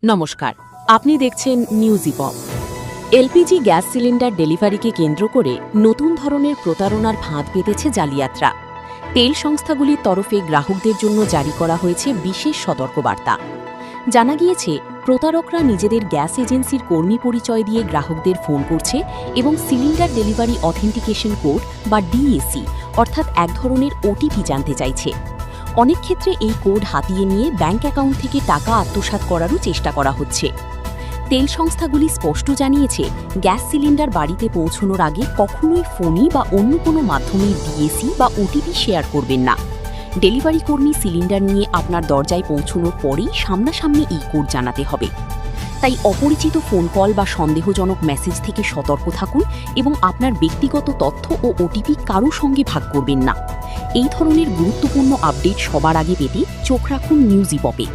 নমস্কার, আপনি দেখছেন নিউজ ইপপ। এলপিজি গ্যাস সিলিন্ডার ডেলিভারিকে কেন্দ্র করে নতুন ধরনের প্রতারণার ফাঁদ পেতেছে জালিয়াতরা। তেল সংস্থাগুলির তরফে গ্রাহকদের জন্য জারি করা হয়েছে বিশেষ সতর্কবার্তা। জানা গিয়েছে, প্রতারকরা নিজেদের গ্যাস এজেন্সির কর্মী পরিচয় দিয়ে গ্রাহকদের ফোন করছে এবং সিলিন্ডার ডেলিভারি অথেন্টিকেশন কোড বা ডিএসি অর্থাৎ এক ধরনের ওটিপি জানতে চাইছে। অনেক ক্ষেত্রে এই কোড হাতিয়ে নিয়ে ব্যাংক অ্যাকাউন্ট থেকে টাকা আত্মসাৎ করারও চেষ্টা করা হচ্ছে। তেল সংস্থাগুলি স্পষ্ট জানিয়েছে, গ্যাস সিলিন্ডার বাড়িতে পৌঁছানোর আগে কখনোই ফোনই বা অন্য কোনো মাধ্যমে ডিএসি বা ওটিপি শেয়ার করবেন না। ডেলিভারি কর্মী সিলিন্ডার নিয়ে আপনার দরজায় পৌঁছানোর পরেই সামনাসামনি এই কোড জানাতে হবে। তাই অপরিচিত ফোন কল বা সন্দেহজনক মেসেজ থেকে সতর্ক থাকুন এবং আপনার ব্যক্তিগত তথ্য ও ওটিপি কারো সঙ্গে ভাগ করবেন না। এই ধরনের গুরুত্বপূর্ণ আপডেট সবার আগে পেতে চোখ রাখুন নিউজ ইপপে।